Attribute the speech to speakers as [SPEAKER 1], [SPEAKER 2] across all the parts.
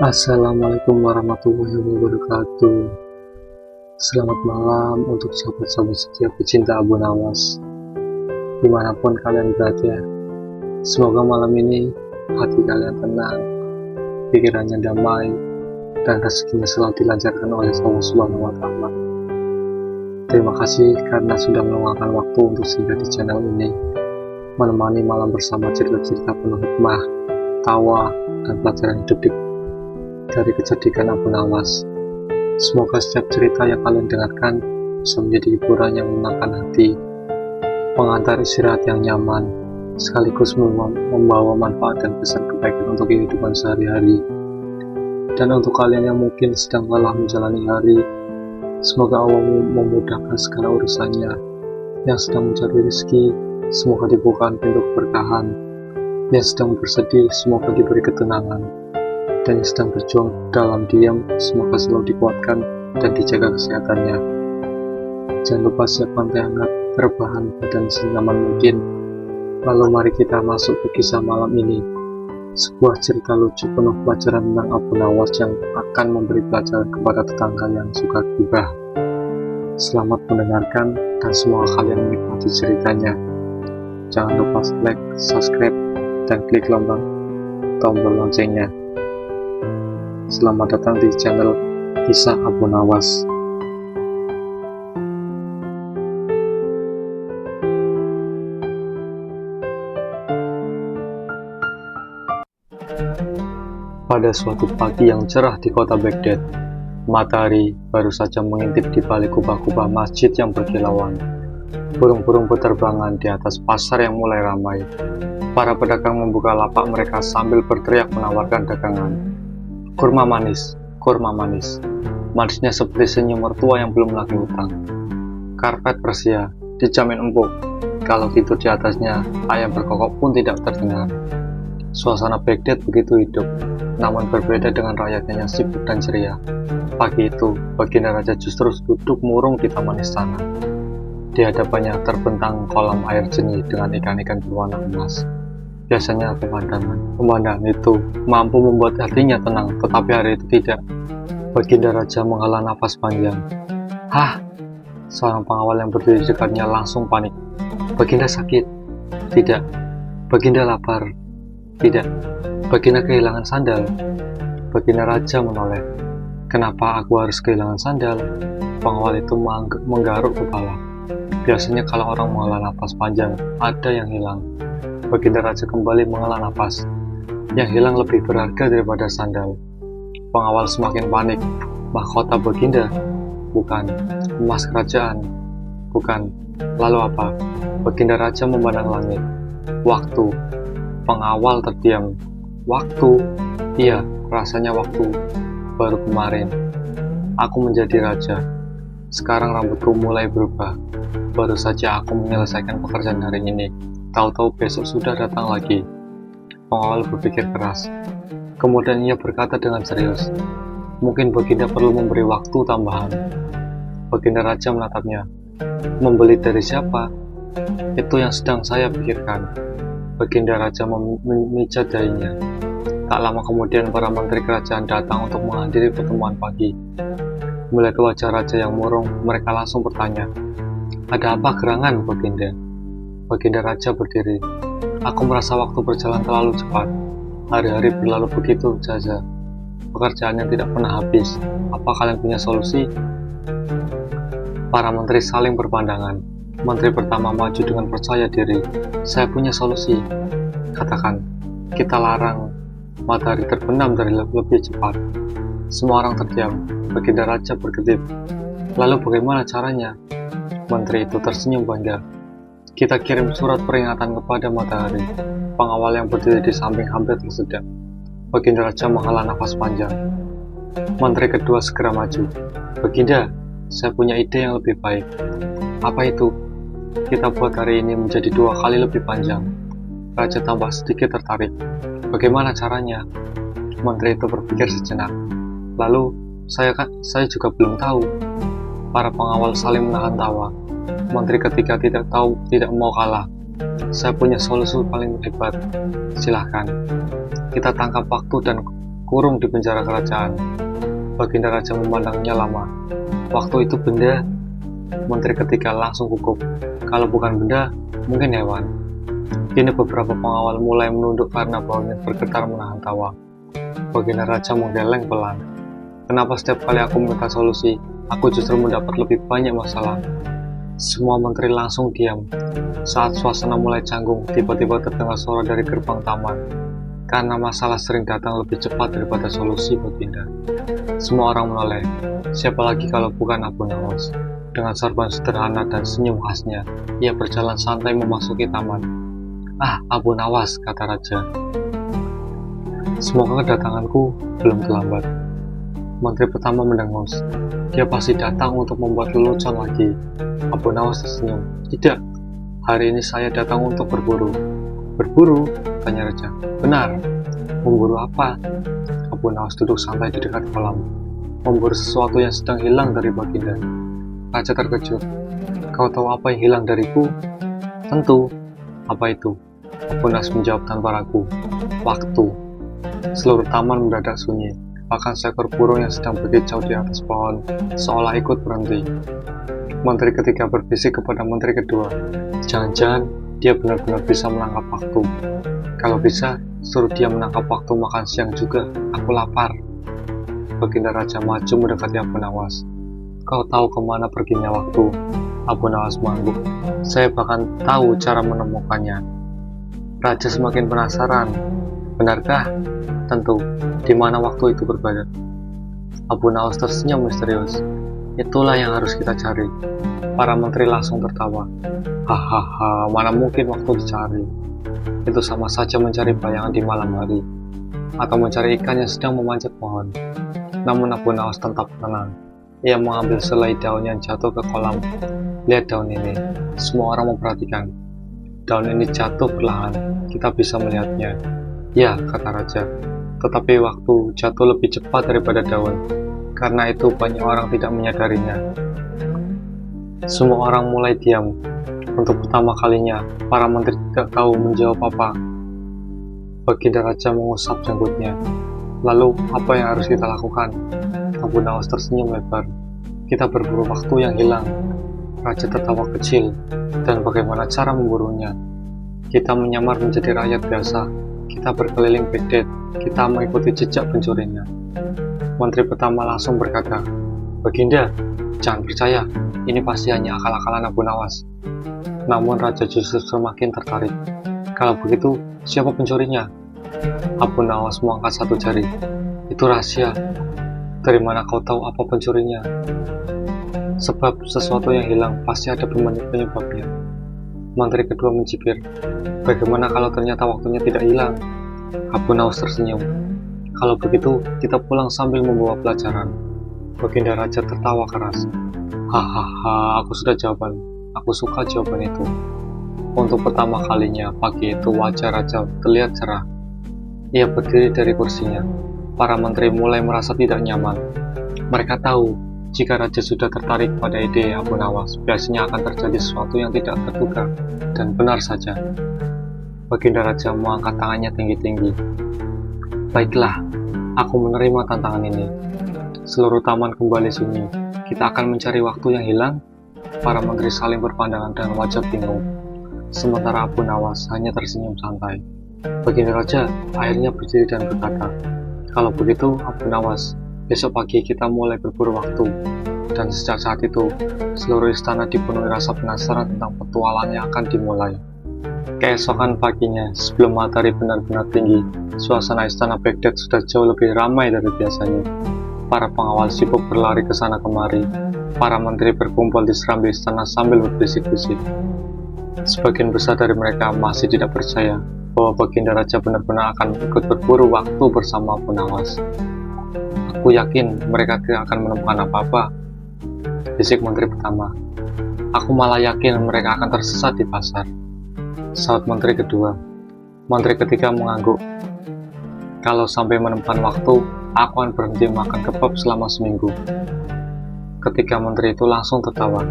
[SPEAKER 1] Assalamualaikum warahmatullahi wabarakatuh. Selamat malam untuk sahabat-sahabat setia pecinta Abu Nawas, dimanapun kalian berada. Semoga malam ini hati kalian tenang, pikirannya damai, dan rezekinya selalu dilancarkan oleh Allah Subhanahu wa Ta'ala. Terima kasih karena sudah meluangkan waktu untuk singgah di channel ini, menemani malam bersama cerita-cerita penuh hikmah, tawa, dan pelajaran hidup dari kecerdikan Abu Nawas. Semoga setiap cerita yang kalian dengarkan bisa menjadi hiburan yang menenangkan hati, pengantar istirahat yang nyaman, sekaligus membawa manfaat dan pesan kebaikan untuk kehidupan sehari-hari. Dan untuk kalian yang mungkin sedang lelah menjalani hari, semoga Allah memudahkan segala urusannya. Yang sedang mencari rezeki, semoga dibukakan pintu keberkahan. Yang sedang bersedih, semoga diberi ketenangan. Dan yang sedang berjuang dalam diam, semoga selalu dikuatkan dan dijaga kesehatannya. Jangan lupa siapkan teh hangat, rebahan, dan senyaman mungkin. Lalu mari kita masuk ke kisah malam ini, sebuah cerita lucu penuh pelajaran tentang Abu Nawas yang akan memberi pelajaran kepada tetangga yang suka gibah. Selamat mendengarkan dan semoga kalian menikmati ceritanya. Jangan lupa like, subscribe, dan klik tombol loncengnya. Selamat datang di channel Kisah Abu Nawas. Pada suatu pagi yang cerah di kota Baghdad, matahari baru saja mengintip di balik kubah-kubah masjid yang berkilauan. Burung-burung berterbangan di atas pasar yang mulai ramai. Para pedagang membuka lapak mereka sambil berteriak menawarkan dagangan. Kurma manis, kurma manis. Manisnya seperti senyum mertua yang belum lagi hutang. Karpet Persia, dijamin empuk. Kalau tidur di atasnya, ayam berkokok pun tidak terdengar. Suasana Baghdad begitu hidup, namun berbeda dengan rakyatnya yang sibuk dan ceria. Pagi itu, baginda raja justru duduk murung di taman istana. Di hadapannya terbentang kolam air jernih dengan ikan-ikan berwarna emas. Biasanya pemandangan itu mampu membuat hatinya tenang, tetapi hari itu tidak. Baginda raja menghela nafas panjang. Hah! Seorang pengawal yang berdiri di dekatnya langsung panik. Baginda sakit? Tidak. Baginda lapar? Tidak. Baginda kehilangan sandal? Baginda raja menoleh. Kenapa aku harus kehilangan sandal? Pengawal itu menggaruk kepala. Biasanya kalau orang menghela nafas panjang, ada yang hilang. Baginda raja kembali menghela nafas. Yang hilang lebih berharga daripada sandal. Pengawal semakin panik. Mahkota baginda? Bukan. Emas kerajaan? Bukan. Lalu apa? Baginda raja memandang langit. Waktu. Pengawal terdiam. Waktu? Iya, rasanya waktu. Baru kemarin. Aku menjadi raja. Sekarang rambutku mulai berubah. Baru saja aku menyelesaikan pekerjaan hari ini. Tahu-tahu besok sudah datang lagi. Pengawal berpikir keras. Kemudian ia berkata dengan serius, mungkin baginda perlu memberi waktu tambahan. Baginda raja menatapnya. Membeli dari siapa? Itu yang sedang saya pikirkan. Baginda raja memijat dahinya. Tak lama kemudian para menteri kerajaan datang untuk menghadiri pertemuan pagi. Melihat wajah raja yang murung, mereka langsung bertanya, ada apa gerangan, baginda? Baginda raja berdiri. Aku merasa waktu berjalan terlalu cepat. Hari-hari berlalu begitu saja. Pekerjaan yang tidak pernah habis. Apa kalian punya solusi? Para menteri saling berpandangan. Menteri pertama maju dengan percaya diri. Saya punya solusi. Katakan, kita larang matahari terbenam dari lebih cepat. Semua orang terdiam. Baginda raja berkedip. Lalu bagaimana caranya? Menteri itu tersenyum bangga. Kita kirim surat peringatan kepada matahari. Pengawal yang berdiri di samping hampir tersedak. Baginda raja menghela nafas panjang. Menteri kedua segera maju. Baginda, saya punya ide yang lebih baik. Apa itu? Kita buat hari ini menjadi 2 kali lebih panjang. Raja tambah sedikit tertarik. Bagaimana caranya? Menteri itu berpikir sejenak. Lalu, saya juga belum tahu. Para pengawal saling menahan tawa. Menteri ketiga tidak mau kalah. Saya punya solusi paling hebat. Silahkan. Kita tangkap waktu dan terkurung di penjara kerajaan. Baginda Raja memandangnya lama. Waktu itu benda, Menteri ketika langsung gugup. Kalau bukan benda, mungkin hewan. Kini beberapa pengawal mulai menunduk karena baunya bergetar menahan tawa. Baginda Raja menggeleng pelan. Kenapa setiap kali aku minta solusi, aku justru mendapat lebih banyak masalah? Semua menteri langsung diam. Saat suasana mulai canggung, tiba-tiba terdengar suara dari gerbang taman. Karena masalah sering datang lebih cepat daripada solusi, Baginda. Semua orang menoleh. Siapa lagi kalau bukan Abu Nawas? Dengan sorban sederhana dan senyum khasnya, ia berjalan santai memasuki taman. "Ah, Abu Nawas," kata Raja. "Semoga kedatanganku belum terlambat." Menteri pertama mendengus. Dia pasti datang untuk membuat lelucon lagi. Abu Nawas tersenyum. "Tidak, hari ini saya datang untuk berburu." "Berburu?" tanya Raja. "Benar." "Memburu apa?" Abu Nawas duduk santai di dekat kolam. "Memburu sesuatu yang sedang hilang dari Baginda." Raja terkejut. "Kau tahu apa yang hilang dariku?" "Tentu." "Apa itu?" Abu Nawas menjawab tanpa ragu. "Waktu." Seluruh taman mendadak sunyi. Bahkan seekor burung yang sedang berkicau di atas pohon seolah ikut berhenti. Menteri ketiga berbisik kepada menteri kedua. Jangan-jangan dia benar-benar bisa menangkap waktu. Kalau bisa, suruh dia menangkap waktu makan siang juga. Aku lapar. Baginda Raja maju mendekati Abu Nawas. "Kau tahu kemana perginya waktu?" Abu Nawas mengangguk. "Saya bahkan tahu cara menemukannya." Raja semakin penasaran. "Benarkah?" "Tentu. Di mana waktu itu berada?" Abu Nawas tersenyum misterius. "Itulah yang harus kita cari." Para menteri langsung tertawa. "Hahaha, mana mungkin waktu dicari? Itu sama saja mencari bayangan di malam hari, atau mencari ikan yang sedang memanjat pohon." Namun Abu Nawas tetap tenang. Ia mengambil selai daun yang jatuh ke kolam. "Lihat daun ini." Semua orang memperhatikan. "Daun ini jatuh perlahan. Kita bisa melihatnya." "Ya," kata Raja. "Tetapi waktu jatuh lebih cepat daripada daun. Karena itu banyak orang tidak menyadarinya." Semua orang mulai diam. Untuk pertama kalinya, para menteri tidak tahu menjawab apa. Baginda Raja mengusap janggutnya. "Lalu, apa yang harus kita lakukan?" Abu Nawas tersenyum lebar. "Kita berburu waktu yang hilang." Raja tertawa kecil. "Dan bagaimana cara memburunya?" "Kita menyamar menjadi rakyat biasa. Kita berkeliling Baghdad. Kita mengikuti jejak pencurinya." Menteri pertama langsung berkata, "Baginda, jangan percaya. Ini pasti hanya akal-akalan Abu Nawas." Namun Raja justru semakin tertarik. "Kalau begitu, siapa pencurinya?" Abu Nawas mengangkat satu jari. "Itu rahasia." "Dari mana kau tahu apa pencurinya?" "Sebab sesuatu yang hilang pasti ada penyebabnya." Menteri kedua mencibir. "Bagaimana kalau ternyata waktunya tidak hilang?" Abu Nawas tersenyum. "Kalau begitu, kita pulang sambil membawa pelajaran." Baginda Raja tertawa keras. "Hahaha, aku sudah jawaban. Aku suka jawaban itu." Untuk pertama kalinya pagi itu wajah Raja terlihat cerah. Ia berdiri dari kursinya. Para menteri mulai merasa tidak nyaman. Mereka tahu, jika Raja sudah tertarik pada ide Abu Nawas, biasanya akan terjadi sesuatu yang tidak terduga. Dan benar saja. Baginda Raja mengangkat tangannya tinggi-tinggi. "Baiklah, aku menerima tantangan ini." Seluruh taman kembali sunyi. "Kita akan mencari waktu yang hilang?" Para menteri saling berpandangan dengan wajah bingung. Sementara Abu Nawas hanya tersenyum santai. Baginda Raja akhirnya berdiri dan berkata, "Kalau begitu, Abu Nawas, besok pagi kita mulai berburu waktu." Dan sejak saat itu, seluruh istana dipenuhi rasa penasaran tentang petualang yang akan dimulai. Keesokan paginya, sebelum matahari benar-benar tinggi, suasana istana Baghdad sudah jauh lebih ramai dari biasanya. Para pengawal sibuk berlari ke sana kemari. Para menteri berkumpul di serambi istana sambil berbisik-bisik. Sebagian besar dari mereka masih tidak percaya bahwa Baginda Raja benar-benar akan ikut berburu waktu bersama Abu Nawas. "Aku yakin mereka tidak akan menemukan apa-apa," bisik menteri pertama. "Aku malah yakin mereka akan tersesat di pasar," saut menteri kedua. Menteri ketiga mengangguk. "Kalau sampai menemukan waktu, aku akan berhenti makan kebab selama seminggu." Ketiga menteri itu langsung tertawa.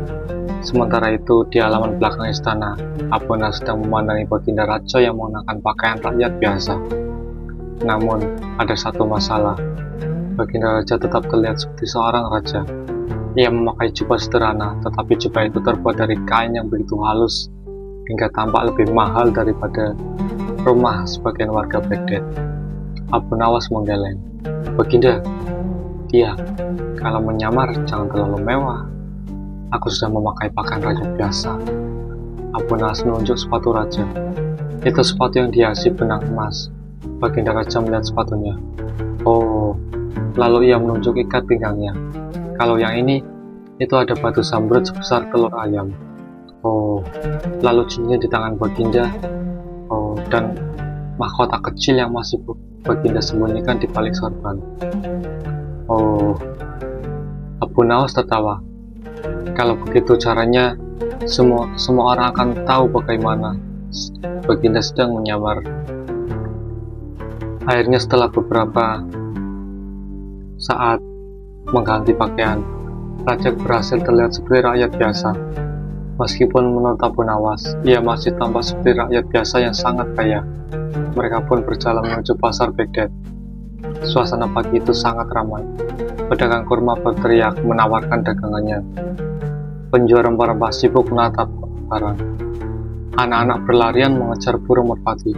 [SPEAKER 1] Sementara itu, di halaman belakang istana, Abu Nawas sedang memandangi Baginda Raja yang mengenakan pakaian rakyat biasa. Namun, ada satu masalah. Baginda Raja tetap terlihat seperti seorang raja. Ia memakai jubah sederhana, tetapi jubah itu terbuat dari kain yang begitu halus, hingga tampak lebih mahal daripada rumah sebagian warga Baghdad. Abu Nawas menggeleng. Baginda, iya, kalau menyamar jangan terlalu mewah. Aku sudah memakai pakaian raja biasa. Abu Nawas menunjuk sepatu raja. Itu sepatu yang dihiasi benang emas. Baginda Raja melihat sepatunya. Oh, lalu ia menunjuk ikat pinggangnya. Kalau yang ini, itu ada batu zamrud sebesar telur ayam. Oh, lalu cincinnya di tangan Baginda. Oh, dan mahkota kecil yang masih Baginda sembunyikan di balik sorban. Oh, Abu Nawas tertawa. Kalau begitu caranya, semua orang akan tahu bagaimana Baginda sedang menyamar. Akhirnya setelah beberapa saat mengganti pakaian, Raja berhasil terlihat seperti rakyat biasa. Meskipun menurut Abu Nawas, ia masih tampak seperti rakyat biasa yang sangat kaya. Mereka pun berjalan menuju pasar Baghdad. Suasana pagi itu sangat ramai. Pedagang kurma berteriak menawarkan dagangannya. Penjual rempah-rempah sibuk menatap barang. Anak-anak berlarian mengejar burung merpati,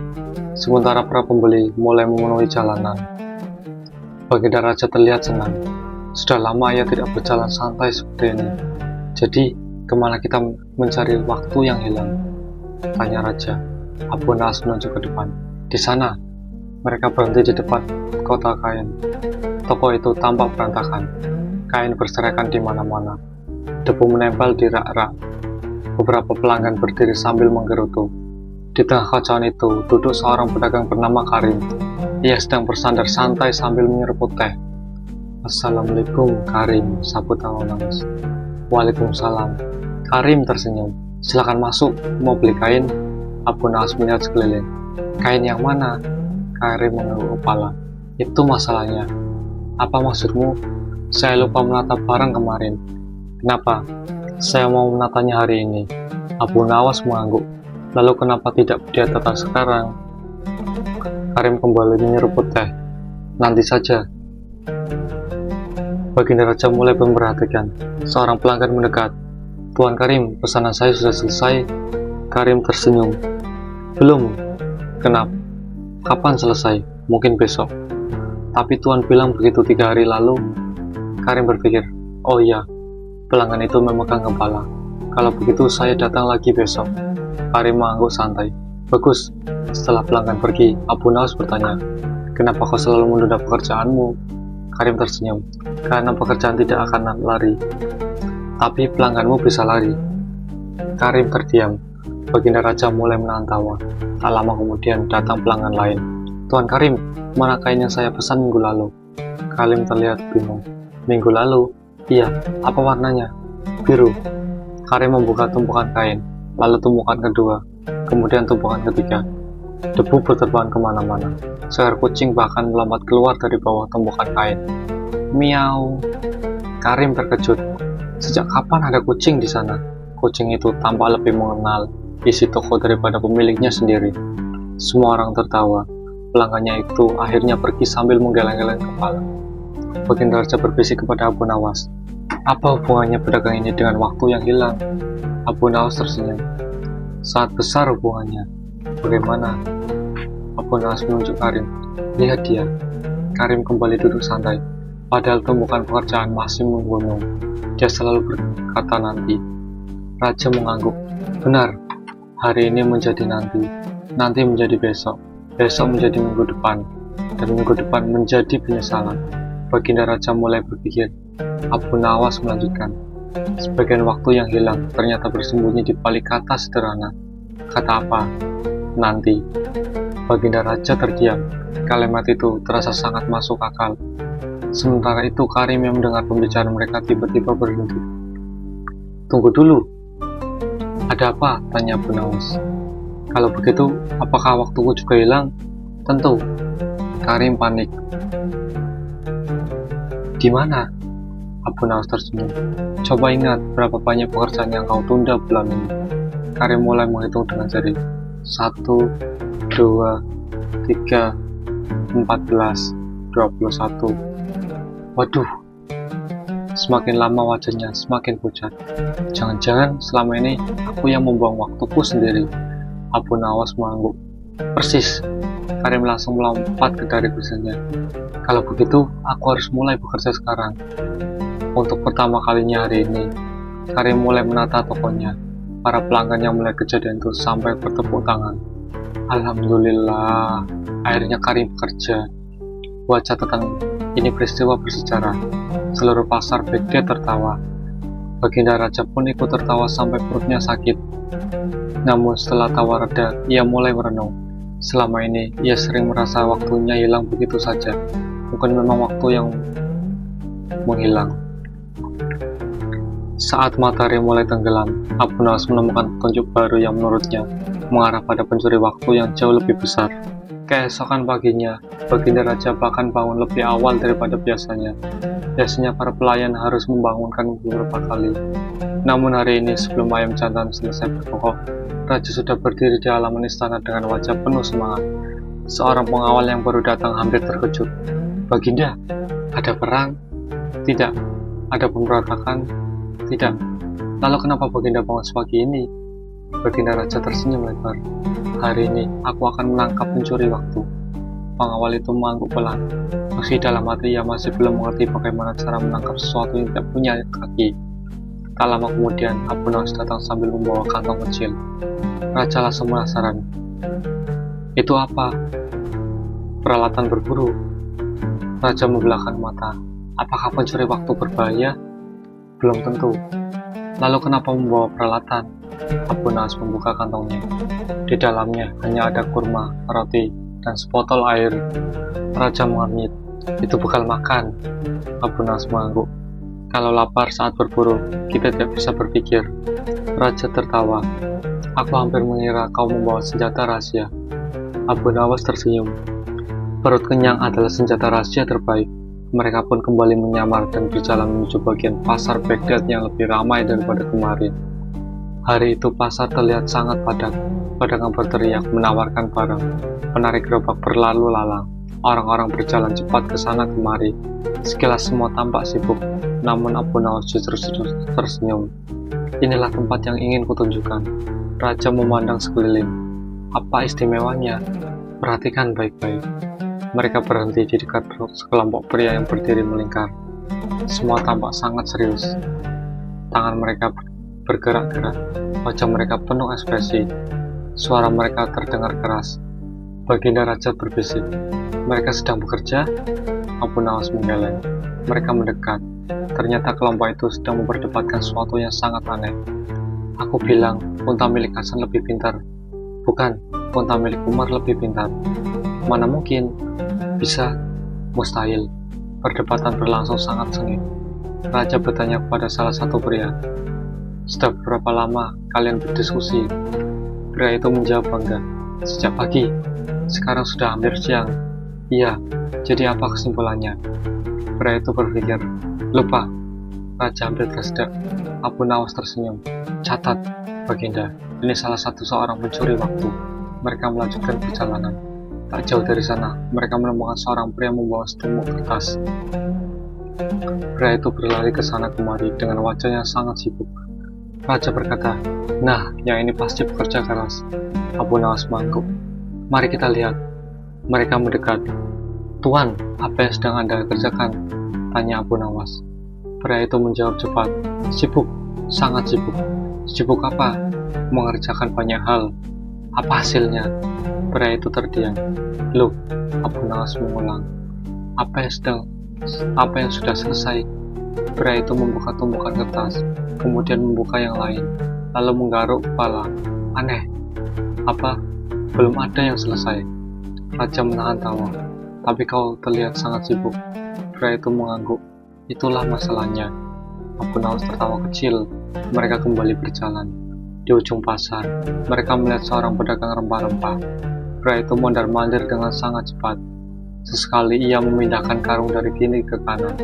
[SPEAKER 1] sementara para pembeli mulai memenuhi jalanan. Baginda Raja terlihat senang. Sudah lama ia tidak berjalan santai seperti ini. Jadi, kemana kita mencari waktu yang hilang? Tanya Raja. Abu Nawas menunjuk ke depan. Di sana. Mereka berhenti di depan kota kain. Toko itu tampak berantakan. Kain berserakan di mana-mana. Debu menempel di rak-rak. Beberapa pelanggan berdiri sambil menggerutu. Di tengah kacauan itu duduk seorang pedagang bernama Karim. Ia sedang bersandar santai sambil menyeruput teh. Assalamualaikum Karim, sambut Abu Nawas. Waalaikumsalam. Karim tersenyum. Silakan masuk, mau beli kain? Abu Nawas melihat sekeliling. Kain yang mana? Karim mengangguk kepala. Itu masalahnya. Apa maksudmu? Saya lupa menata barang kemarin. Kenapa? Saya mau menatanya hari ini. Abu Nawas mengangguk. Lalu kenapa tidak dia tata sekarang? Karim kembali menyeruput teh. Nanti saja. Baginda Raja mulai memperhatikan. Seorang pelanggan mendekat. Tuan Karim, pesanan saya sudah selesai. Karim tersenyum. Belum. Kenapa? Kapan selesai? Mungkin besok. Tapi Tuan bilang begitu 3 hari lalu. Karim berpikir, oh iya, pelanggan itu memegang kepala. Kalau begitu saya datang lagi besok. Karim mengangguk santai. Bagus. Setelah pelanggan pergi, Abu Nawas bertanya, kenapa kau selalu menunda pekerjaanmu? Karim tersenyum. Karena pekerjaan tidak akan lari. Tapi pelangganmu bisa lari. Karim terdiam. Baginda Raja mulai menahan tawa. Tak lama kemudian datang pelanggan lain. Tuan Karim, mana kain yang saya pesan minggu lalu? Karim terlihat bingung. Minggu lalu? Iya. Apa warnanya? Biru. Karim membuka tumpukan kain, lalu tumpukan kedua, kemudian tumpukan ketiga. Debu berterbangan kemana-mana. Seekor kucing bahkan melompat keluar dari bawah tumpukan kain. Miau. Karim terkejut. Sejak kapan ada kucing di sana? Kucing itu tampak lebih mengenal isi toko daripada pemiliknya sendiri. Semua orang tertawa. Pelanggannya itu akhirnya pergi sambil menggeleng-geleng kepala. Baginda Raja berbisik kepada Abu Nawas. Apa hubungannya pedagang ini dengan waktu yang hilang? Abu Nawas tersenyum. Sangat besar hubungannya. Bagaimana? Abu Nawas menunjuk Karim. Lihat dia. Karim kembali duduk santai. Padahal tumpukan pekerjaan masih menggunung. Dia selalu berkata nanti. Raja mengangguk. Benar. Hari ini menjadi nanti. Nanti menjadi besok. Besok menjadi minggu depan. Dan minggu depan menjadi penyesalan. Baginda Raja mulai berpikir. Abu Nawas melanjutkan. Sebagian waktu yang hilang ternyata bersembunyi di balik kata sederhana. Kata apa? Nanti. Baginda Raja terdiam. Kalimat itu terasa sangat masuk akal. Sementara itu Karim yang mendengar pembicaraan mereka tiba-tiba berhenti. Tunggu dulu. Ada apa? Tanya Abu Nawas. Kalau begitu, apakah waktuku juga hilang? Tentu. Karim panik. Di mana? Abu Nawas tersenyum. Coba ingat berapa banyak pekerjaan yang kau tunda bulan ini. Karim mulai menghitung dengan jari. 1, 2, 3, 14, 21. Waduh, semakin lama wajahnya semakin pucat. Jangan-jangan selama ini aku yang membuang waktuku sendiri. Abu Nawas mengangguk. Persis. Karim langsung melompat dari kursinya. Kalau begitu, aku harus mulai bekerja sekarang. Untuk pertama kalinya hari ini, Karim mulai menata tokonya. Para pelanggan yang melihat kejadian itu sampai bertepuk tangan. Alhamdulillah, akhirnya Karim bekerja. Buat catatan, ini peristiwa bersejarah. Seluruh pasar Baghdad tertawa. Baginda Raja pun ikut tertawa sampai perutnya sakit. Namun setelah tawa reda, ia mulai merenung. Selama ini, ia sering merasa waktunya hilang begitu saja. Bukan memang waktu yang menghilang. Saat matahari mulai tenggelam, Abu Nawas menemukan petunjuk baru yang menurutnya mengarah pada pencuri waktu yang jauh lebih besar. Keesokan paginya, Baginda Raja bahkan bangun lebih awal daripada biasanya. Biasanya para pelayan harus membangunkan beberapa kali. Namun hari ini sebelum ayam jantan selesai berkokok, Raja sudah berdiri di halaman istana dengan wajah penuh semangat. Seorang pengawal yang baru datang hampir terkejut. Baginda, ada perang? Tidak. Ada pemberontakan? Tidak. Lalu kenapa Baginda bangun sepagi ini? Baginda Raja tersenyum lebar. Hari ini aku akan menangkap pencuri waktu. Pengawal itu mengangguk pelan. Meski dalam hati ia masih belum mengerti bagaimana cara menangkap sesuatu yang tidak punya kaki. Tak lama kemudian, Abu Nawas datang sambil membawa kantong kecil. Raja langsung penasaran. Itu apa? Peralatan berburu. Raja membelahkan mata. Apakah pencuri waktu berbahaya? Belum tentu. Lalu kenapa membawa peralatan? Abu Nawas membuka kantongnya. Di dalamnya hanya ada kurma, roti, dan sebotol air. Raja mengernyit. Itu bekal makan. Abu Nawas mengangguk. Kalau lapar saat berburu, kita tidak bisa berpikir. Raja tertawa. Aku hampir mengira kau membawa senjata rahasia. Abu Nawas tersenyum. Perut kenyang adalah senjata rahasia terbaik. Mereka pun kembali menyamar dan berjalan menuju bagian pasar Baghdad yang lebih ramai daripada kemarin. Hari itu pasar terlihat sangat padat. Pedagang berteriak menawarkan barang. Penarik gerobak berlalu lalang. Orang-orang berjalan cepat ke sana kemari. Sekilas semua tampak sibuk. Namun Abu Nawas justru tersenyum. Inilah tempat yang ingin kutunjukkan. Raja memandang sekeliling. Apa istimewanya? Perhatikan baik-baik. Mereka berhenti di dekat sekelompok pria yang berdiri melingkar. Semua tampak sangat serius. Tangan mereka bergerak-gerak. Wajah mereka penuh ekspresi. Suara mereka terdengar keras. Baginda Raja berbisik. Mereka sedang bekerja? Abu Nawas menggeleng. Mereka mendekat. Ternyata kelompok itu sedang memperdebatkan sesuatu yang sangat aneh. Aku bilang, unta milik Hasan lebih pintar. Bukan, unta milik Umar lebih pintar. Mana mungkin? Bisa? Mustahil. Perdebatan berlangsung sangat sengit. Raja bertanya kepada salah satu pria. Sudah berapa lama kalian berdiskusi? Pria itu menjawab bangga. Sejak pagi. Sekarang sudah hampir siang. Iya, jadi apa kesimpulannya? Pria itu berpikir. Lupa. Raja hampir tersedak. Abu Nawas tersenyum. Catat, Baginda, ini salah satu seorang pencuri waktu. Mereka melanjutkan perjalanan. Tak jauh dari sana, mereka menemukan seorang pria membawa setumpuk kertas. Pria itu berlari ke sana kemari dengan wajahnya sangat sibuk. Raja berkata, nah, yang ini pasti bekerja keras. Abu Nawas mengangguk. Mari kita lihat. Mereka mendekat. Tuan, apa yang sedang Anda kerjakan? Tanya Abu Nawas. Pria itu menjawab cepat. Sibuk, sangat sibuk. Sibuk apa? Mengerjakan banyak hal. Apa hasilnya? Pria itu terdiam. Loh, Abu Nawas mengulang. Apa yang sudah selesai? Pria itu membuka tumpukan kertas, kemudian membuka yang lain, lalu menggaruk kepala. Aneh. Apa? Belum ada yang selesai. Raja menahan tawa. Tapi kau terlihat sangat sibuk. Pria itu mengangguk. Itulah masalahnya. Abu Nawas tertawa kecil. Mereka kembali berjalan. Di ujung pasar, mereka melihat seorang pedagang rempah-rempah. Pria itu mondar-mandir dengan sangat cepat. Sesekali ia memindahkan karung dari kiri ke kanan,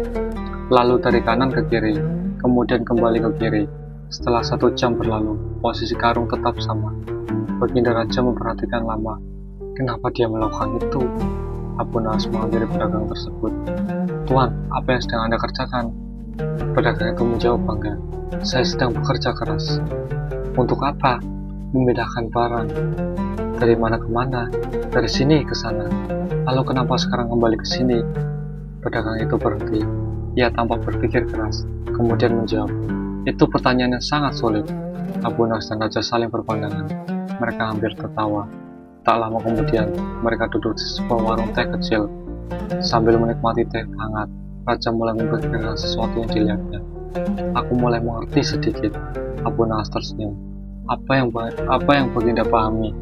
[SPEAKER 1] lalu dari kanan ke kiri, kemudian kembali ke kiri. Setelah 1 jam berlalu, posisi karung tetap sama. Baginda Raja memperhatikan lama. Kenapa dia melakukan itu? Abu Nawas menghampiri pedagang tersebut. "Tuan, apa yang sedang Anda kerjakan?" Pedagang itu menjawab bangga, "Saya sedang bekerja keras." "Untuk apa?" "Memindahkan barang." "Dari mana ke mana?" "Dari sini ke sana." "Lalu kenapa sekarang kembali ke sini?" Pedagang itu berhenti. Ia tampak berpikir keras, kemudian menjawab, "Itu pertanyaan yang sangat sulit." Abu Nawas dan Raja saling berpandangan. Mereka hampir tertawa. Tak lama kemudian, mereka duduk di sebuah warung teh kecil. Sambil menikmati teh hangat, Raja mulai memikirkan sesuatu yang dilihatnya. "Aku mulai mengerti sedikit." Abu Nawas tersenyum. Apa yang Baginda pahami?"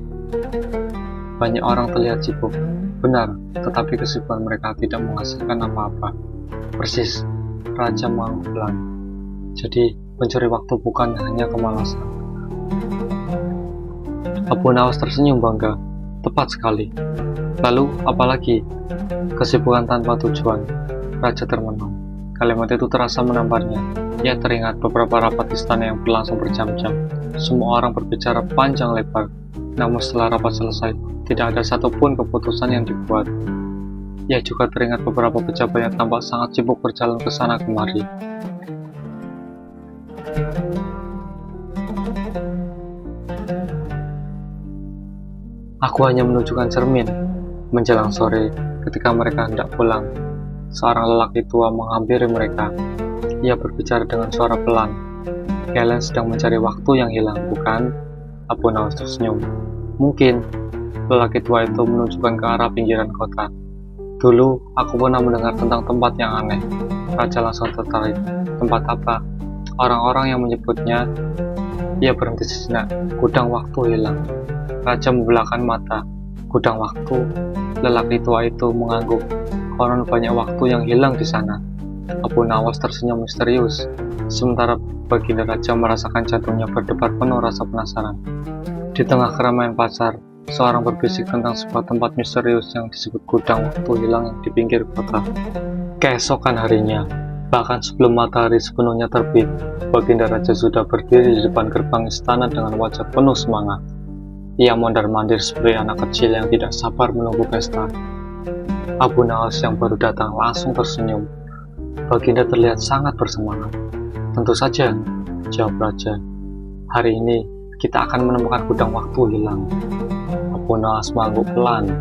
[SPEAKER 1] "Banyak orang terlihat sibuk." "Benar, tetapi kesibukan mereka tidak menghasilkan apa-apa." "Persis." Raja mengangguk pelan. "Jadi, mencuri waktu bukan hanya kemalasan." Abu Nawas tersenyum bangga. "Tepat sekali." "Lalu, apalagi?" "Kesibukan tanpa tujuan." Raja termenung. Kalimat itu terasa menamparnya. Ia teringat beberapa rapat istana yang berlangsung berjam-jam. Semua orang berbicara panjang lebar. Namun setelah rapat selesai, tidak ada satupun keputusan yang dibuat. Ia juga teringat beberapa pejabat yang tampak sangat sibuk berjalan ke sana kemari. "Aku hanya menunjukkan cermin." Menjelang sore, ketika mereka hendak pulang, seorang lelaki tua menghampiri mereka. Ia berbicara dengan suara pelan. "Kalian sedang mencari waktu yang hilang, bukan?" Abu Nawas tersenyum. "Mungkin." Lelaki tua itu menunjukkan ke arah pinggiran kota. "Dulu, aku pernah mendengar tentang tempat yang aneh." Raja langsung tertarik. "Tempat apa?" "Orang-orang yang menyebutnya..." Ia berhenti sejenak. "Gudang waktu hilang." Raja membelahkan mata. "Gudang waktu?" Lelaki tua itu mengangguk. "Konon banyak waktu yang hilang di sana." Abu Nawas tersenyum misterius, sementara Baginda Raja merasakan jantungnya berdebar penuh rasa penasaran. Di tengah keramaian pasar, seorang berbisik tentang sebuah tempat misterius yang disebut gudang waktu hilang yang di pinggir kota. Keesokan harinya, bahkan sebelum matahari sepenuhnya terbit, Baginda Raja sudah berdiri di depan gerbang istana dengan wajah penuh semangat. Ia mondar-mandir seperti anak kecil yang tidak sabar menunggu pesta. Abu Nawas yang baru datang langsung tersenyum. Baginda terlihat sangat bersemangat. "Tentu saja," jawab Raja. "Hari ini kita akan menemukan gudang waktu hilang." Abu Nawas mengangguk pelan.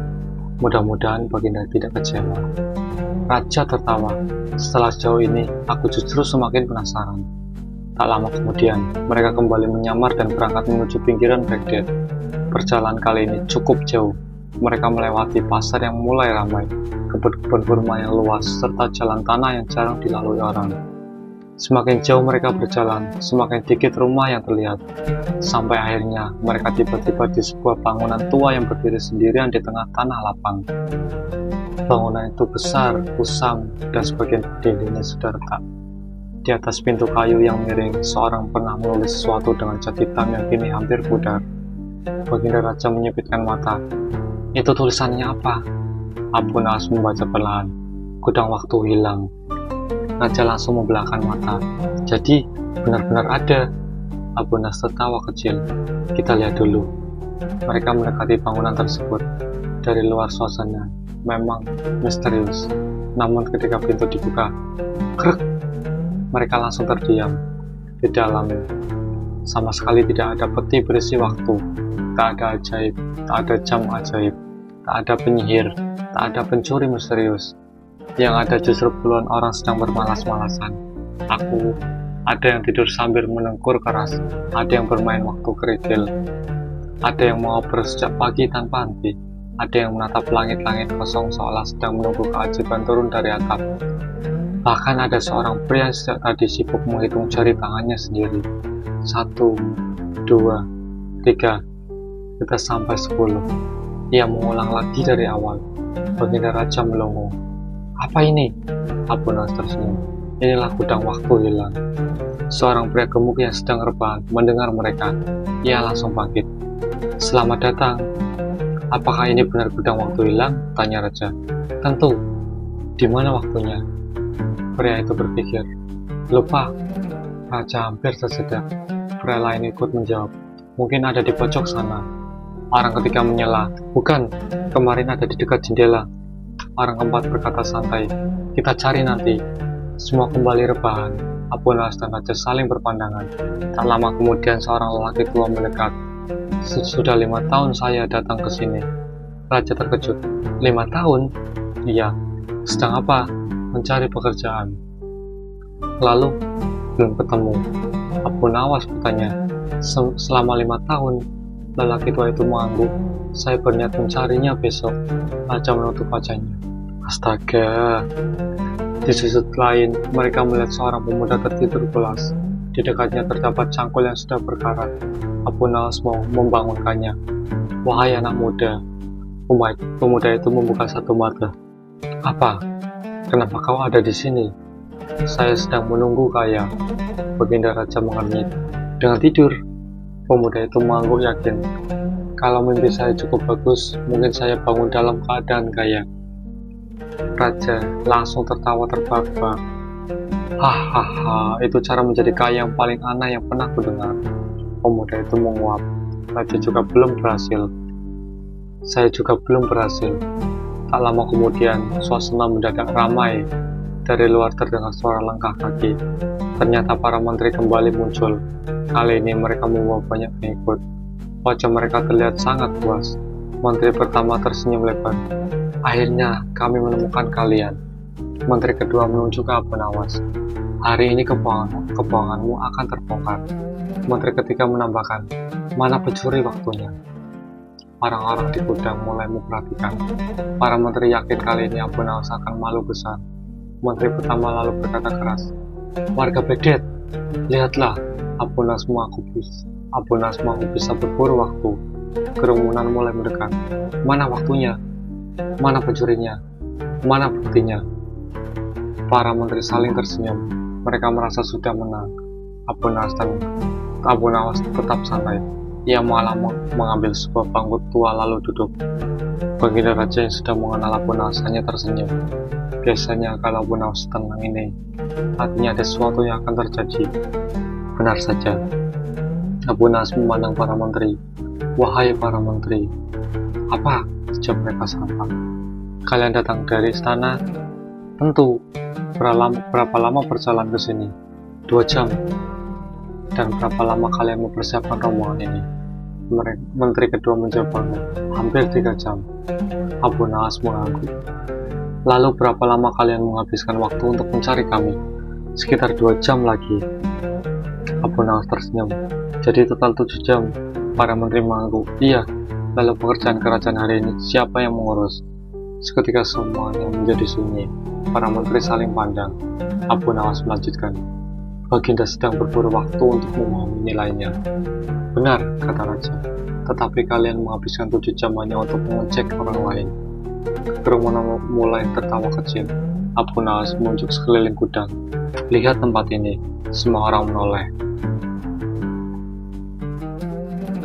[SPEAKER 1] Mudah-mudahan Baginda tidak kecewa. Raja tertawa. "Setelah sejauh ini, aku justru semakin penasaran." Tak lama kemudian, mereka kembali menyamar dan berangkat menuju pinggiran Baghdad. Perjalanan kali ini cukup jauh. Mereka melewati pasar yang mulai ramai, kebun-kebun kurma yang luas, serta jalan tanah yang jarang dilalui orang. Semakin jauh mereka berjalan, semakin dikit rumah yang terlihat. Sampai akhirnya, mereka tiba-tiba di sebuah bangunan tua yang berdiri sendirian di tengah tanah lapang. Bangunan itu besar, kusam, dan sebagian dindingnya sudah retak. Di atas pintu kayu yang miring, seorang pernah menulis sesuatu dengan cat hitam yang kini hampir pudar. Baginda Raja menyipitkan mata. "Itu tulisannya apa?" Abu Nawas membaca perlahan. "Gudang waktu hilang." Raja langsung membelahkan mata. "Jadi, benar-benar ada." Abu Nawas tertawa kecil. "Kita lihat dulu." Mereka mendekati bangunan tersebut. Dari luar suasana memang misterius. Namun ketika pintu dibuka, krek, mereka langsung terdiam. Di dalam sama sekali tidak ada peti berisi waktu. Tak ada ajaib, tak ada jam ajaib, tak ada penyihir, tak ada pencuri misterius. Yang ada justru puluhan orang sedang bermalas-malasan. Ada yang tidur sambil menengkur keras, ada yang bermain waktu kerikil, ada yang mengobrol sejak pagi tanpa henti, ada yang menatap langit-langit kosong seolah sedang menunggu keajaiban turun dari atap. Bahkan ada seorang pria yang sejak tadi sibuk menghitung jari tangannya sendiri. 1, 2, 3, kita sampai 10. Ia mengulang lagi dari awal. Baginda Raja melongo. "Apa ini?" Abu Nawas tersenyum. "Inilah gudang waktu hilang." Seorang pria gemuk yang sedang rebahan mendengar mereka. Ia langsung bangkit. "Selamat datang." "Apakah ini benar gudang waktu hilang?" tanya Raja. "Tentu." "Di mana waktunya?" Pria itu berpikir. "Lupa." Raja hampir tersedak. Pria lain ikut menjawab. "Mungkin ada di pojok sana." Orang ketiga menyela. "Bukan, kemarin ada di dekat jendela." Orang keempat berkata santai, kita cari nanti. Semua kembali rebahan. Abu Nawas dan Raja saling berpandangan. Tak lama kemudian seorang lelaki tua mendekat. Sudah 5 tahun saya datang ke sini. Raja terkejut. 5 tahun? Iya. Sedang apa? Mencari pekerjaan. Lalu, belum ketemu. Abu Nawas bertanya. Selama 5 tahun, lelaki tua itu mengangguk. Saya berniat mencarinya besok. Raja menutup wajahnya. Astaga. Di sudut lain, mereka melihat seorang pemuda tertidur pulas. Di dekatnya terdapat cangkul yang sudah berkarat. Abu Nawas mau membangunkannya. Wahai anak muda. Pemuda itu membuka satu mata. Apa? Kenapa kau ada di sini? Saya sedang menunggu kaya. Baginda Raja mengernyit. Dengan tidur. Pemuda itu mengangguk yakin. Kalau mimpi saya cukup bagus, mungkin saya bangun dalam keadaan kaya. Raja langsung tertawa terbahak-bahak. Hahaha, itu cara menjadi kaya yang paling aneh yang pernah kudengar. Pemuda itu menguap. Raja juga belum berhasil. Saya juga belum berhasil. Tak lama kemudian, suasana mendadak ramai. Dari luar terdengar suara langkah kaki. Ternyata para menteri kembali muncul. Kali ini mereka membawa banyak pengikut. Wajah mereka terlihat sangat puas. Menteri pertama tersenyum lebar. Akhirnya kami menemukan kalian. Menteri kedua menunjuk ke Abu Nawas. Hari ini kebohonganmu akan terbongkar. Menteri ketiga menambahkan, mana pencuri waktunya? Orang-orang di gudang mulai memperhatikan. Para menteri yakin kali ini Abu Nawas akan malu besar. Menteri pertama lalu berkata keras, warga Baghdad, lihatlah, Abu Nawas mengaku bisa berburu waktu. Kerumunan mulai mendekat. Mana waktunya? Mana pencurinya? Mana buktinya? Para menteri saling tersenyum. Mereka merasa sudah menang. Abu Nawas tetap santai. Ia malah mengambil sebuah bangku tua lalu duduk. Baginda Raja yang sudah mengenal Abu Nawas hanya tersenyum. Biasanya kalau Abu Nawas tenang ini, artinya ada sesuatu yang akan terjadi. Benar saja. Abu Nawas memandang para menteri. Wahai para menteri, apa? Sejak mereka sapa. Kalian datang dari istana? Tentu. Berapa lama berjalan ke sini? 2 jam. Dan berapa lama kalian mempersiapkan rombongan ini? Menteri kedua menjawab, hampir 3 jam. Abu Nawas mengangguk. Lalu berapa lama kalian menghabiskan waktu untuk mencari kami? Sekitar 2 jam lagi. Abu Nawas tersenyum. Jadi total 7 jam. Para menteri mengangguk. Iya. Lalu pekerjaan kerajaan hari ini siapa yang mengurus? Seketika semuanya menjadi sunyi. Para menteri saling pandang. Abu Nawas melanjutkan. Baginda sedang berburu waktu untuk memahami nilainya. Benar, kata Raja. Tetapi kalian menghabiskan 7 jam hanya untuk mengecek orang lain. Kerumunan mulai tertawa kecil. Abu Nawas menunjuk sekeliling gudang. Lihat tempat ini. Semua orang menoleh.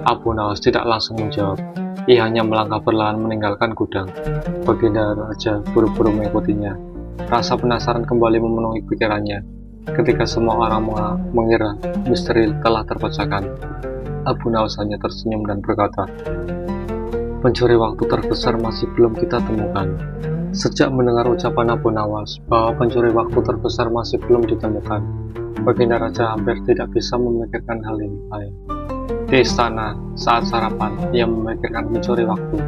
[SPEAKER 1] Abu Nawas tidak langsung menjawab. Ia hanya melangkah perlahan meninggalkan gudang. Baginda Raja buru-buru mengikutinya. Rasa penasaran kembali memenuhi pikirannya. Ketika semua orang mengira misteri telah terpecahkan, Abu Nawas hanya tersenyum dan berkata, pencuri waktu terbesar masih belum kita temukan. Sejak mendengar ucapan Abu Nawas bahwa pencuri waktu terbesar masih belum ditemukan, Baginda Raja hampir tidak bisa memikirkan hal ini lain. Di istana, saat sarapan, ia memikirkan pencuri waktu.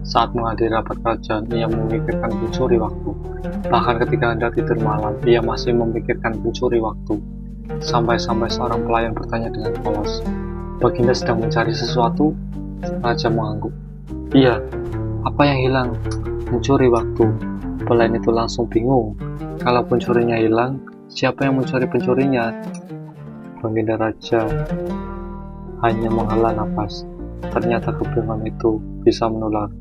[SPEAKER 1] Saat menghadiri rapat kerajaan, ia memikirkan pencuri waktu. Bahkan ketika hendak tidur malam, ia masih memikirkan pencuri waktu. Sampai-sampai seorang pelayan bertanya dengan polos, Baginda sedang mencari sesuatu? Raja mengangguk. Iya, apa yang hilang? Mencuri waktu. Pelayan itu langsung bingung. Kalau pencurinya hilang, siapa yang mencuri pencurinya? Baginda Raja hanya menghela nafas. Ternyata kebingungan itu bisa menular.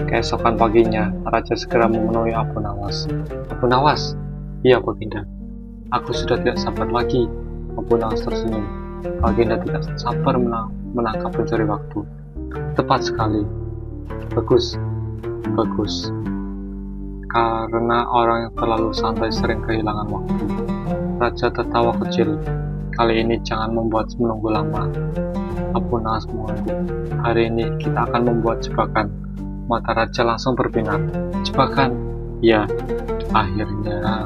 [SPEAKER 1] Keesokan paginya, Raja segera memenuhi Abu Nawas. Abu Nawas? Iya, Baginda. Aku sudah tidak sabar lagi. Abu Nawas tersenyum. Baginda tidak sabar menangkap pencuri waktu. Tepat sekali. Bagus. Karena orang yang terlalu santai sering kehilangan waktu. Raja tertawa kecil. Kali ini jangan membuat menunggu lama. Abu Nawas mengangguk. Hari ini kita akan membuat jebakan. Mata Raja langsung berbinar. Jebakan? Ya, akhirnya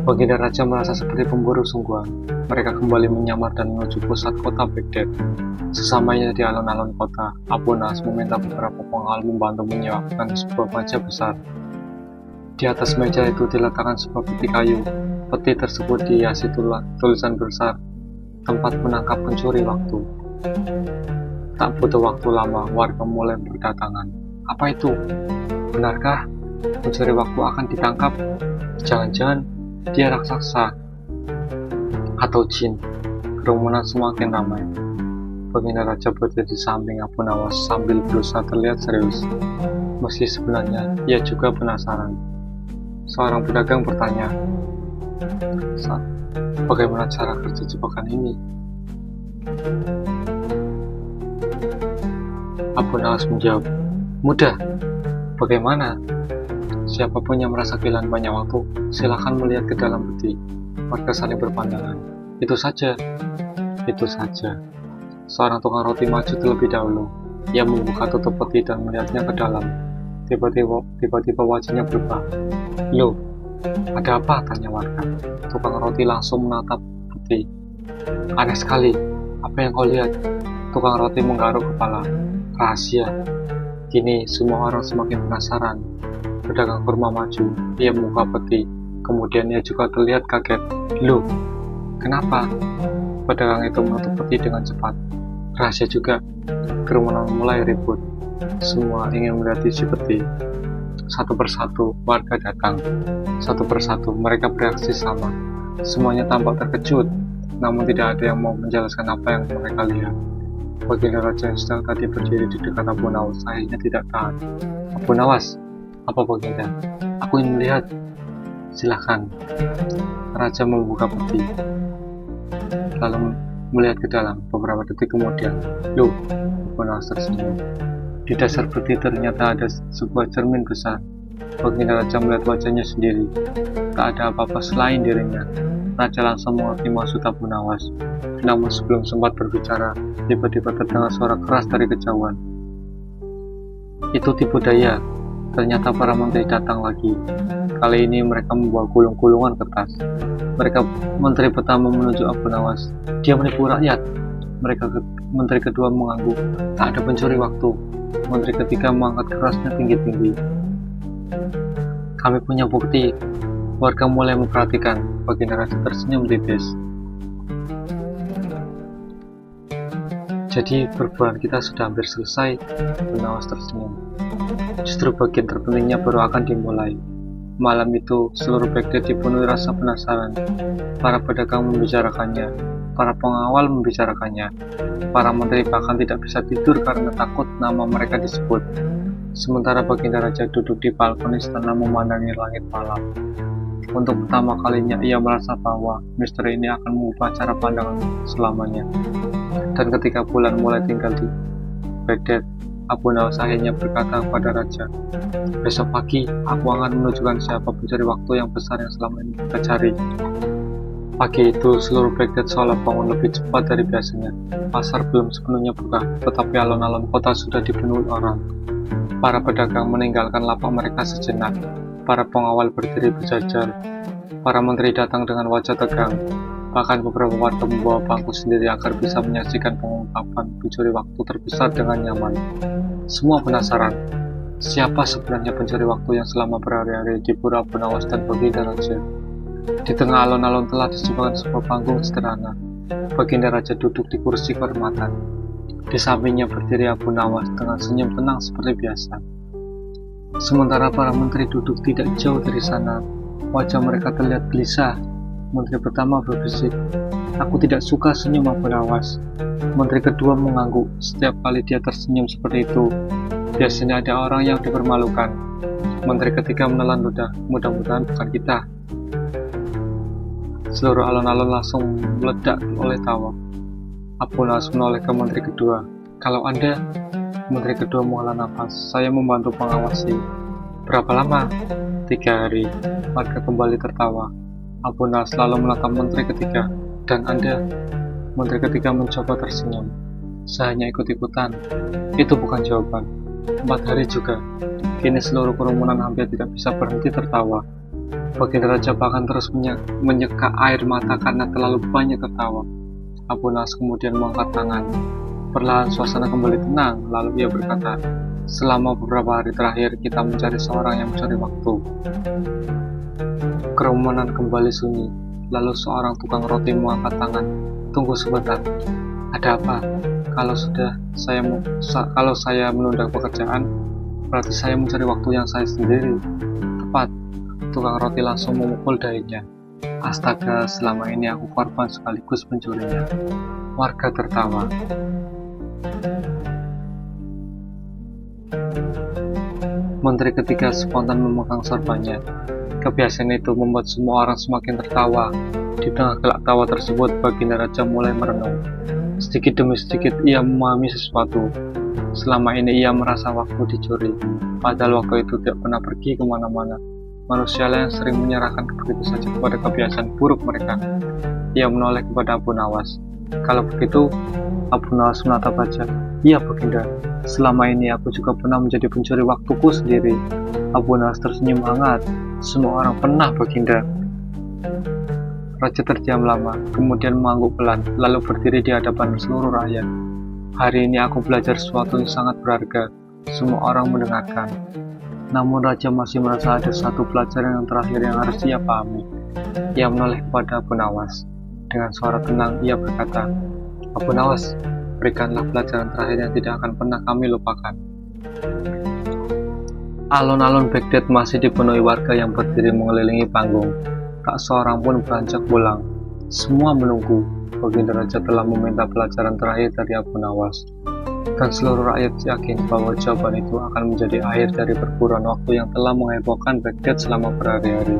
[SPEAKER 1] baginda raja merasa seperti pemburu sungguhan. Mereka kembali menyamar dan menuju pusat kota Baghdad. Sesamanya di alun-alun kota, Abu Nas meminta beberapa pengawal membantu menyiapkan sebuah meja besar. Di atas meja itu diletakkan sebuah peti kayu. Peti tersebut dihiasi tulisan besar, tempat menangkap pencuri waktu. Tak butuh waktu lama, warga mulai berdatangan. Apa itu? Benarkah pencuri waktu akan ditangkap? Jangan-jangan dia raksasa atau jin. Kerumunan semakin ramai. Baginda raja berdiri di samping Abu Nawas sambil berusaha terlihat serius, meski sebenarnya ia juga penasaran. Seorang pedagang bertanya, bagaimana cara kerja jebakan ini? Abu Nawas menjawab, mudah. Bagaimana? Siapapun yang merasa kehilangan banyak waktu, silakan melihat ke dalam peti. Mereka saling berpandangan. Itu saja. Seorang tukang roti maju terlebih dahulu. Ia membuka tutup peti dan melihatnya ke dalam. Tiba-tiba wajahnya berubah. Loh, ada apa? Tanya warga. Tukang roti langsung menatap peti. Aneh sekali. Apa yang kau lihat? Tukang roti menggaruk kepala. Rahasia. Kini semua orang semakin penasaran. Pedagang kurma maju. Ia membuka peti. Kemudian ia juga terlihat kaget. Loh, kenapa? Pedagang itu menutup peti dengan cepat. Rahasia juga. Kerumunan mulai ribut. Semua ingin melihat isi peti. Satu persatu warga datang. Satu persatu mereka bereaksi sama. Semuanya tampak terkejut, namun tidak ada yang mau menjelaskan apa yang mereka lihat. Baginda raja yang sedang tadi berdiri di dekat Abu Nawas akhirnya tidak tahan. Abu Nawas, apa baginda? Aku ingin melihat. Silahkan. Raja membuka peti, lalu melihat ke dalam. Beberapa detik kemudian, loh, Abu Nawas tersenyum. Di dasar peti ternyata ada sebuah cermin besar. Baginda raja melihat wajahnya sendiri. Tak ada apa-apa selain dirinya. Raja langsung mengerti maksud Abu Nawas. Namun sebelum sempat berbicara, tiba-tiba terdengar suara keras dari kejauhan. Itu tipu daya. Ternyata para menteri datang lagi. Kali ini mereka membawa gulung-gulungan kertas. Menteri pertama menuju Abu Nawas. Dia menipu rakyat. Menteri kedua mengangguk. Tak ada pencuri waktu. Menteri ketiga mengangkat kerasnya tinggi-tinggi. Kami punya bukti. Warga mulai memperhatikan. Baginda raja tersenyum tipis. Jadi perburuan kita sudah hampir selesai. Abu Nawas tersenyum. Justru bagian terpentingnya baru akan dimulai. Malam itu seluruh Baghdad dipenuhi rasa penasaran. Para pedagang membicarakannya, para pengawal membicarakannya, para menteri bahkan tidak bisa tidur karena takut nama mereka disebut. Sementara baginda raja duduk di balkon istana memandangi langit malam. Untuk pertama kalinya ia merasa bahwa misteri ini akan mengubah cara pandangan selamanya. Dan ketika bulan mulai tinggal di Baghdad, Abu Nawas akhirnya berkata kepada raja, besok pagi aku akan menunjukkan siapa pencuri waktu yang besar yang selama ini kita cari. Pagi itu seluruh Baghdad seolah bangun lebih cepat dari biasanya. Pasar belum sepenuhnya buka, tetapi alun-alun kota sudah dipenuhi orang. Para pedagang meninggalkan lapak mereka sejenak. Para pengawal berdiri berjajar. Para menteri datang dengan wajah tegang. Bahkan beberapa warga membawa bangku sendiri agar bisa menyaksikan pengungkapan pencuri waktu terbesar dengan nyaman. Semua penasaran, siapa sebenarnya pencuri waktu yang selama berhari-hari di pura Abu Nawas dan baginda raja. Di tengah alun-alun telah disediakan sebuah panggung sederhana. Baginda raja duduk di kursi kehormatan. Di sampingnya berdiri Abu Nawas dengan senyum tenang seperti biasa. Sementara para menteri duduk tidak jauh dari sana, wajah mereka terlihat gelisah. Menteri pertama berbisik, aku tidak suka senyum Abu Nawas. Menteri kedua mengangguk. Setiap kali dia tersenyum seperti itu, biasanya ada orang yang dipermalukan. Menteri ketiga menelan ludah, mudah-mudahan bukan kita. Seluruh alun-alun langsung meledak oleh tawa. Abu Nawas menoleh ke menteri kedua. Kalau Anda? Menteri kedua menghela nafas. Saya membantu mengawasi. Berapa lama? 3 hari. Warga kembali tertawa. Abu Nawas lalu menatap menteri ketiga. Dan Anda? Menteri ketiga mencoba tersenyum. Saya hanya ikut-ikutan. Itu bukan jawaban. 4 hari juga. Kini seluruh kerumunan hampir tidak bisa berhenti tertawa. Baginda Raja bahkan terus menyeka air mata karena terlalu banyak tertawa. Abu Nawas kemudian mengangkat tangan. Perlahan suasana kembali tenang, lalu ia berkata, selama beberapa hari terakhir kita mencari seorang yang mencari waktu. Kerumunan kembali sunyi, lalu seorang tukang roti mengangkat tangan. Tunggu sebentar, ada apa? Kalau saya menunda pekerjaan, berarti saya mencari waktu yang saya sendiri. Tepat, tukang roti langsung memukul dahinya. Astaga, selama ini aku korban sekaligus pencurinya. Warga tertawa. Menteri ketiga spontan memegang sorbannya. Kebiasaan itu membuat semua orang semakin tertawa. Di tengah gelak tawa tersebut, Baginda Raja mulai merenung. Sedikit demi sedikit ia memahami sesuatu. Selama ini ia merasa waktu dicuri, padahal waktu itu tidak pernah pergi kemana-mana. Manusia yang sering menyerahkan begitu saja kepada kebiasaan buruk mereka. Ia menoleh kepada Abu Nawas. Kalau begitu, Abu Nawas menatap Raja. Iya Baginda, selama ini aku juga pernah menjadi pencuri waktuku sendiri. Abu Nawas tersenyum hangat. Semua orang pernah Baginda. Raja terdiam lama, kemudian mengangguk pelan, lalu berdiri di hadapan seluruh rakyat. Hari ini aku belajar sesuatu yang sangat berharga. Semua orang mendengarkan. Namun Raja masih merasa ada satu pelajaran yang terakhir yang harus ia pahami. Ia menoleh kepada Abu Nawas. Dengan suara tenang ia berkata, Abu Nawas, berikanlah pelajaran terakhir yang tidak akan pernah kami lupakan. Alun-alun Baghdad masih dipenuhi warga yang berdiri mengelilingi panggung. Tak seorang pun beranjak pulang. Semua menunggu. Baginda Raja telah meminta pelajaran terakhir dari Abu Nawas. Dan seluruh rakyat yakin bahwa jawaban itu akan menjadi akhir dari perburuan waktu yang telah menghebohkan Baghdad selama berhari-hari.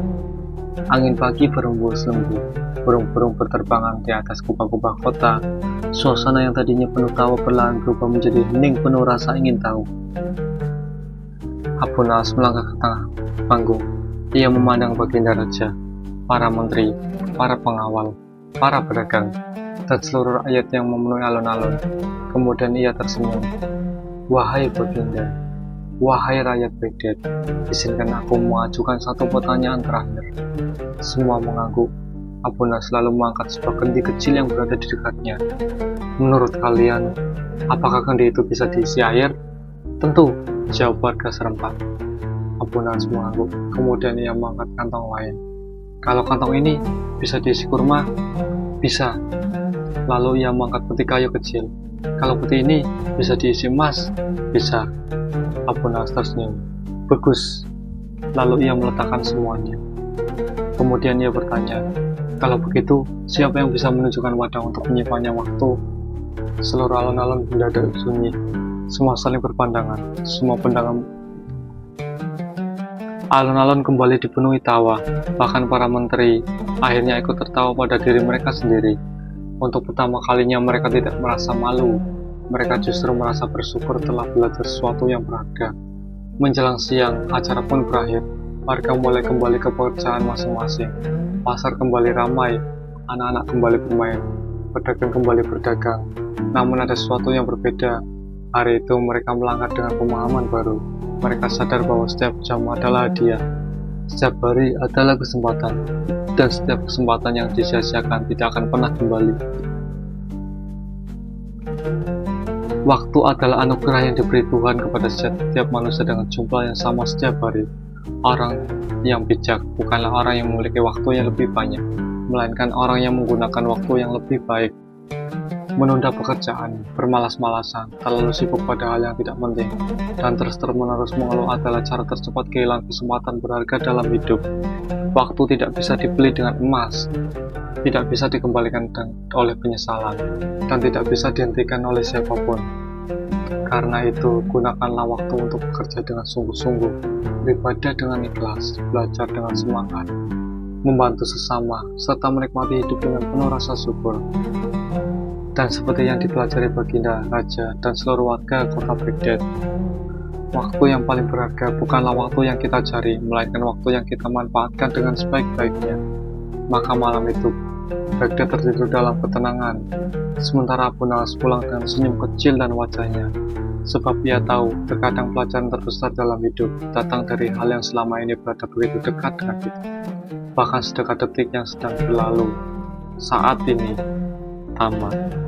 [SPEAKER 1] Angin pagi berembus lembut, burung-burung berterbangan di atas kubah-kubah kota. Suasana yang tadinya penuh tawa perlahan berubah menjadi hening penuh rasa ingin tahu. Abu Nawas melangkah ke tengah panggung. Ia memandang Baginda Raja, para menteri, para pengawal, para pedagang, dan seluruh rakyat yang memenuhi alun-alun. Kemudian ia tersenyum. Wahai Baginda, wahai rakyat Baghdad, izinkan aku mengajukan satu pertanyaan terakhir. Semua mengangguk. Abu Nawas selalu mengangkat sebuah kendi kecil yang berada di dekatnya. Menurut kalian, apakah kendi itu bisa diisi air? Tentu, jawab warga serempak. Abu Nawas mengangguk. Kemudian ia mengangkat kantong lain. Kalau kantong ini bisa diisi kurma? Bisa. Lalu ia mengangkat peti kayu kecil. Kalau peti ini bisa diisi emas? Bisa. Abu Nawas tersenyum. Bagus. Lalu ia meletakkan semuanya. Kemudian ia bertanya, kalau begitu, siapa yang bisa menunjukkan wadah untuk menyimpannya waktu? Seluruh alun-alun mendadak sunyi. Semua saling berpandangan. Alun-alun kembali dipenuhi tawa. Bahkan para menteri akhirnya ikut tertawa pada diri mereka sendiri. Untuk pertama kalinya mereka tidak merasa malu. Mereka justru merasa bersyukur telah belajar sesuatu yang berharga. Menjelang siang, acara pun berakhir. Warga mulai kembali ke pekerjaan masing-masing. Pasar kembali ramai. Anak-anak kembali bermain. Pedagang kembali berdagang. Namun ada sesuatu yang berbeda. Hari itu mereka melangkah dengan pemahaman baru. Mereka sadar bahwa setiap jam adalah hadiah. Setiap hari adalah kesempatan. Dan setiap kesempatan yang disia-siakan tidak akan pernah kembali. Waktu adalah anugerah yang diberi Tuhan kepada setiap manusia dengan jumlah yang sama setiap hari. Orang yang bijak bukanlah orang yang memiliki waktu yang lebih banyak, melainkan orang yang menggunakan waktu yang lebih baik. Menunda pekerjaan, bermalas-malasan, terlalu sibuk pada hal yang tidak penting, dan terus-menerus mengeluh adalah cara tercepat kehilangan kesempatan berharga dalam hidup. Waktu tidak bisa dibeli dengan emas, tidak bisa dikembalikan oleh penyesalan, dan tidak bisa dihentikan oleh siapapun. Karena itu, gunakanlah waktu untuk bekerja dengan sungguh-sungguh, beribadah dengan ikhlas, belajar dengan semangat, membantu sesama, serta menikmati hidup dengan penuh rasa syukur. Dan seperti yang dipelajari Baginda Raja dan seluruh warga kota Baghdad, waktu yang paling berharga bukanlah waktu yang kita cari, melainkan waktu yang kita manfaatkan dengan sebaik-baiknya. Maka malam itu, Baghdad tertidur dalam ketenangan, sementara Abu Nawas pulang dengan senyum kecil dan wajahnya. Sebab ia tahu, terkadang pelajaran terbesar dalam hidup datang dari hal yang selama ini berada begitu dekat dengan kita. Bahkan sedekat detik yang sedang berlalu saat ini tamat.